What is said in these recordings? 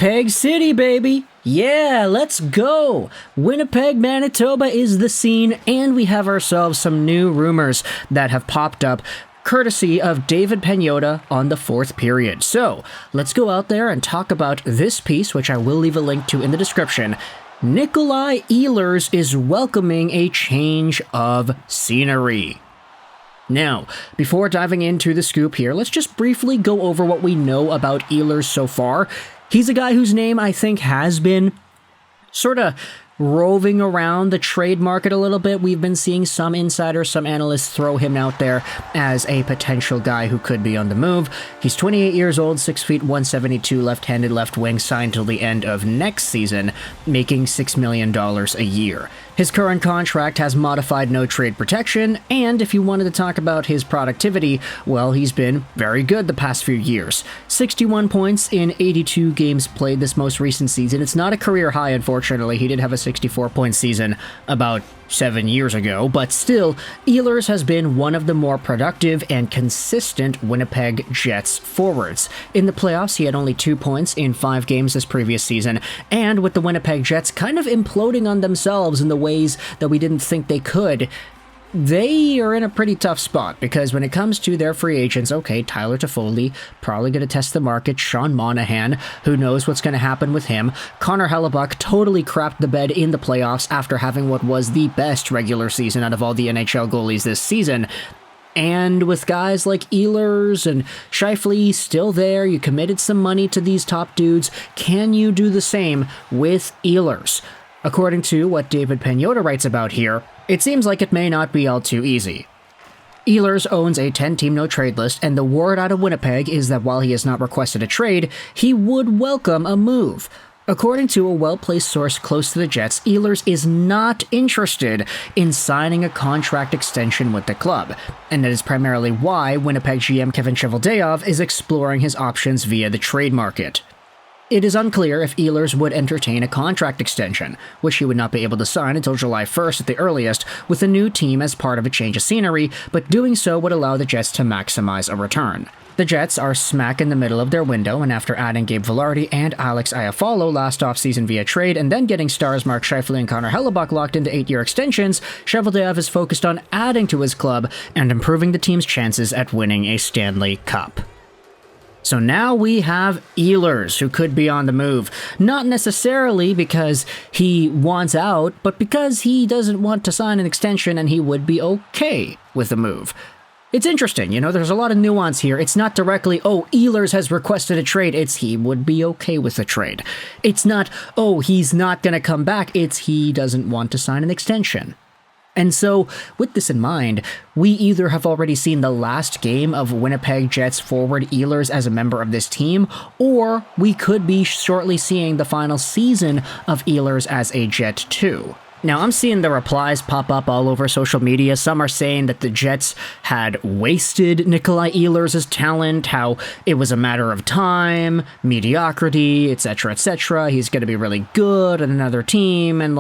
Peg City, baby! Yeah, let's go! Winnipeg, Manitoba is the scene, and we have ourselves some new rumors that have popped up courtesy of David Pagnotta on the fourth period. So, let's go out there and talk about this piece, which I will leave a link to in the description. Nikolaj Ehlers is welcoming a change of scenery. Now, before diving into the scoop here, let's just briefly go over what we know about Ehlers so far. He's a guy whose name I think has been sort of roving around the trade market a little bit. We've been seeing some insiders, some analysts throw him out there as a potential guy who could be on the move. He's 28 years old, 6 feet 172, left-handed left wing, signed till the end of next season, making $6 million a year. His current contract has modified no trade protection, and if you wanted to talk about his productivity, well, he's been very good the past few years. 61 points in 82 games played this most recent season. It's not a career high, unfortunately. He did have a 64-point season about 7 years ago, but still, Ehlers has been one of the more productive and consistent Winnipeg Jets forwards. In the playoffs, he had only 2 points in 5 games this previous season, and with the Winnipeg Jets kind of imploding on themselves in the ways that we didn't think they could, they are in a pretty tough spot, because when it comes to their free agents, okay, Tyler Toffoli, probably going to test the market. Sean Monahan, who knows what's going to happen with him. Connor Hellebuyck totally crapped the bed in the playoffs after having what was the best regular season out of all the NHL goalies this season. And with guys like Ehlers and Scheifele still there, you committed some money to these top dudes. Can you do the same with Ehlers? According to what David Pagnotta writes about here, it seems like it may not be all too easy. Ehlers owns a 10-team no-trade list, and the word out of Winnipeg is that while he has not requested a trade, he would welcome a move. According to a well-placed source close to the Jets, Ehlers is not interested in signing a contract extension with the club, and that is primarily why Winnipeg GM Kevin Cheveldayoff is exploring his options via the trade market. It is unclear if Ehlers would entertain a contract extension, which he would not be able to sign until July 1st at the earliest, with a new team as part of a change of scenery, but doing so would allow the Jets to maximize a return. The Jets are smack in the middle of their window, and after adding Gabe Vilardi and Alex Iafallo last offseason via trade, and then getting stars Mark Scheifele and Connor Hellebuyck locked into 8-year extensions, Cheveldayoff is focused on adding to his club and improving the team's chances at winning a Stanley Cup. So now we have Ehlers, who could be on the move. Not necessarily because he wants out, but because he doesn't want to sign an extension and he would be okay with the move. It's interesting, there's a lot of nuance here. It's not directly, oh, Ehlers has requested a trade. It's he would be okay with the trade. It's not, oh, he's not going to come back. It's he doesn't want to sign an extension. And so, with this in mind, we either have already seen the last game of Winnipeg Jets forward Ehlers as a member of this team, or we could be shortly seeing the final season of Ehlers as a Jet too. Now, I'm seeing the replies pop up all over social media. Some are saying that the Jets had wasted Nikolaj Ehlers' talent, how it was a matter of time, mediocrity, etc., etc. He's going to be really good on another team, and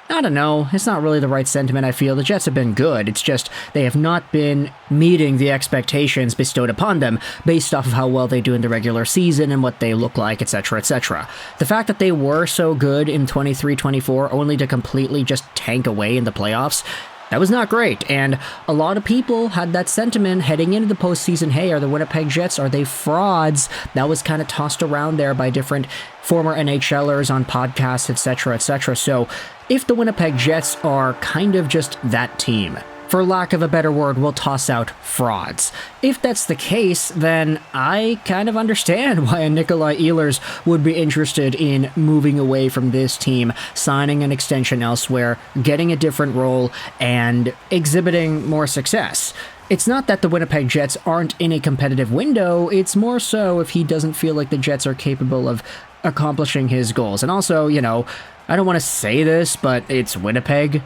I don't know, it's not really the right sentiment, I feel. The Jets have been good, it's just they have not been meeting the expectations bestowed upon them based off of how well they do in the regular season and what they look like, etc., etc. The fact that they were so good in 23-24 only to completely just tank away in the playoffs, that was not great, and a lot of people had that sentiment heading into the postseason. Hey, are the Winnipeg Jets, are they frauds? That was kind of tossed around there by different former NHLers on podcasts, etc., etc. So, if the Winnipeg Jets are kind of just that team, for lack of a better word, we'll toss out frauds. If that's the case, then I kind of understand why a Nikolaj Ehlers would be interested in moving away from this team, signing an extension elsewhere, getting a different role, and exhibiting more success. It's not that the Winnipeg Jets aren't in a competitive window, it's more so if he doesn't feel like the Jets are capable of accomplishing his goals. And also, I don't want to say this, but it's Winnipeg.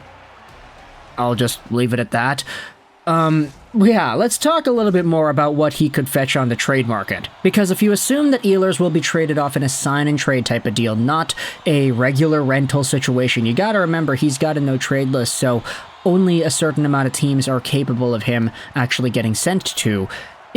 I'll just leave it at that. Yeah, let's talk a little bit more about what he could fetch on the trade market. Because if you assume that Ehlers will be traded off in a sign-and-trade type of deal, not a regular rental situation, you gotta remember he's got a no-trade list, so only a certain amount of teams are capable of him actually getting sent to.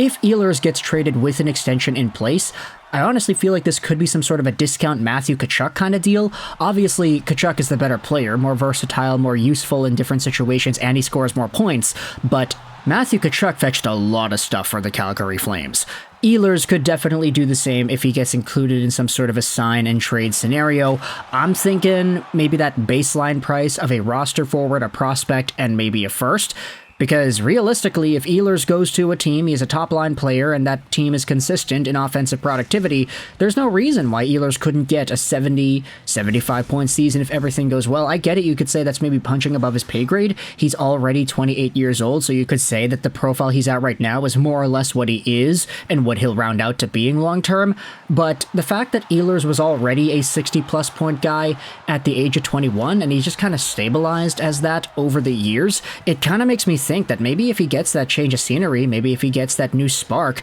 if Ehlers gets traded with an extension in place, I honestly feel like this could be some sort of a discount Matthew Tkachuk kind of deal. Obviously, Tkachuk is the better player, more versatile, more useful in different situations, and he scores more points, but Matthew Tkachuk fetched a lot of stuff for the Calgary Flames. Ehlers could definitely do the same if he gets included in some sort of a sign and trade scenario. I'm thinking maybe that baseline price of a roster forward, a prospect, and maybe a first. Because realistically, if Ehlers goes to a team, he's a top-line player, and that team is consistent in offensive productivity, there's no reason why Ehlers couldn't get a 70, 75-point season if everything goes well. I get it, you could say that's maybe punching above his pay grade. He's already 28 years old, so you could say that the profile he's at right now is more or less what he is and what he'll round out to being long-term. But the fact that Ehlers was already a 60-plus point guy at the age of 21, and he's just kind of stabilized as that over the years, it kind of makes me think that maybe if he gets that change of scenery, maybe if he gets that new spark,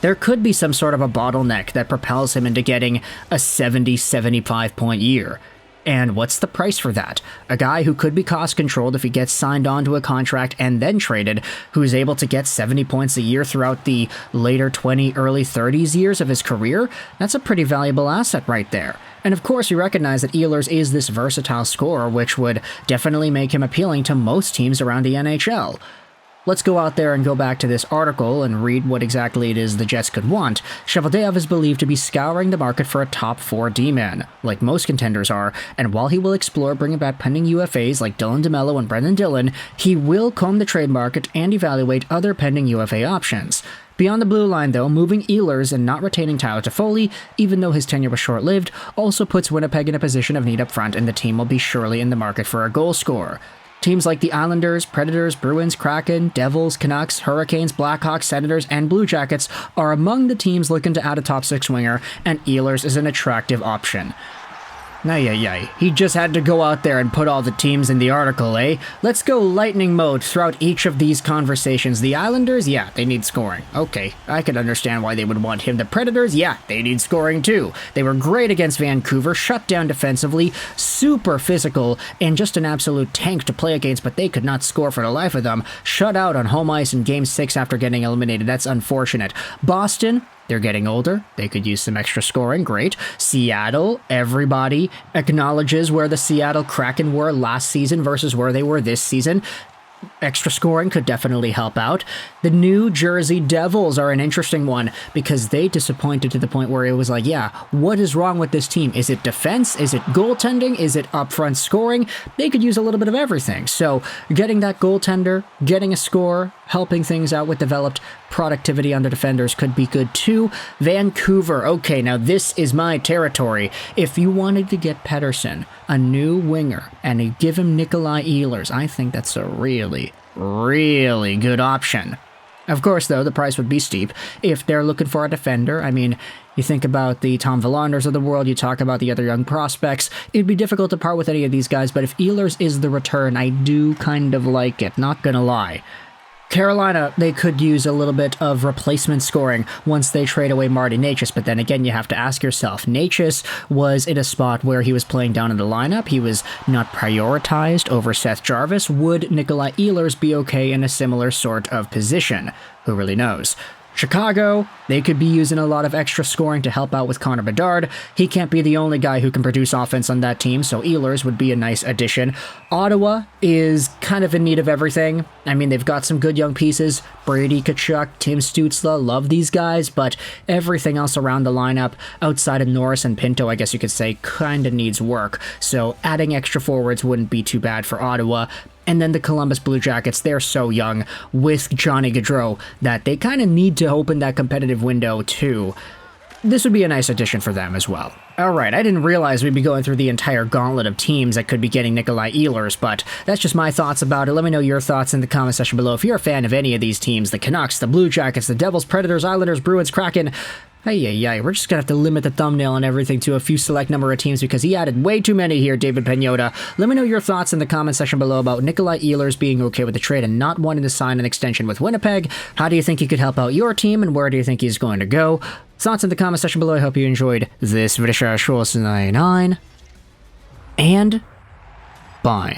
there could be some sort of a bottleneck that propels him into getting a 70, 75 point year. And what's the price for that? A guy who could be cost controlled if he gets signed onto a contract and then traded, who's able to get 70 points a year throughout the later 20, early 30s years of his career, that's a pretty valuable asset right there. And of course, we recognize that Ehlers is this versatile scorer, which would definitely make him appealing to most teams around the NHL. Let's go out there and go back to this article and read what exactly it is the Jets could want. Cheveldayoff is believed to be scouring the market for a top 4 D-man, like most contenders are, and while he will explore bringing back pending UFAs like Dylan DeMello and Brendan Dillon, he will comb the trade market and evaluate other pending UFA options. Beyond the blue line, though, moving Ehlers and not retaining Tyler Toffoli, even though his tenure was short-lived, also puts Winnipeg in a position of need up front, and the team will be surely in the market for a goal scorer. Teams like the Islanders, Predators, Bruins, Kraken, Devils, Canucks, Hurricanes, Blackhawks, Senators, and Blue Jackets are among the teams looking to add a top 6 winger, and Ehlers is an attractive option. He just had to go out there and put all the teams in the article, eh? Let's go lightning mode throughout each of these conversations. The Islanders, yeah, they need scoring. Okay, I could understand why they would want him. The Predators, yeah, they need scoring too. They were great against Vancouver, shut down defensively, super physical, and just an absolute tank to play against, but they could not score for the life of them. Shut out on home ice in Game 6 after getting eliminated. That's unfortunate. Boston, they're getting older. They could use some extra scoring. Great. Seattle, everybody acknowledges where the Seattle Kraken were last season versus where they were this season. Extra scoring could definitely help out. The New Jersey Devils are an interesting one because they disappointed to the point where it was like, yeah, what is wrong with this team? Is it defense? Is it goaltending? Is it upfront scoring? They could use a little bit of everything. So getting that goaltender, getting a score, helping things out with developed productivity on the defenders could be good too. Vancouver, okay, now this is my territory. If you wanted to get Pettersson, a new winger, and you give him Nikolaj Ehlers, I think that's a really, really good option. Of course, though, the price would be steep. If they're looking for a defender, I mean, you think about the Tom Villanders of the world, you talk about the other young prospects, it'd be difficult to part with any of these guys, but if Ehlers is the return, I do kind of like it, not gonna lie. Carolina, they could use a little bit of replacement scoring once they trade away Marty Necas, but then again, you have to ask yourself, Necas was in a spot where he was playing down in the lineup, he was not prioritized over Seth Jarvis. Would Nikolaj Ehlers be okay in a similar sort of position? Who really knows? Chicago, they could be using a lot of extra scoring to help out with Connor Bedard. He can't be the only guy who can produce offense on that team, so Ehlers would be a nice addition. Ottawa is kind of in need of everything. I mean, they've got some good young pieces. Brady Tkachuk, Tim Stützle, love these guys, but everything else around the lineup, outside of Norris and Pinto, I guess you could say, kind of needs work. So adding extra forwards wouldn't be too bad for Ottawa. And then the Columbus Blue Jackets, they're so young with Johnny Gaudreau that they kind of need to open that competitive window too. This would be a nice addition for them as well. Alright, I didn't realize we'd be going through the entire gauntlet of teams that could be getting Nikolaj Ehlers, but that's just my thoughts about it. Let me know your thoughts in the comment section below. If you're a fan of any of these teams, the Canucks, the Blue Jackets, the Devils, Predators, Islanders, Bruins, Kraken, we're just gonna have to limit the thumbnail and everything to a few select number of teams because he added way too many here, David Pagnotta. Let me know your thoughts in the comment section below about Nikolaj Ehlers being okay with the trade and not wanting to sign an extension with Winnipeg. How do you think he could help out your team and where do you think he's going to go? Thoughts in the comment section below. I hope you enjoyed this video. And bye.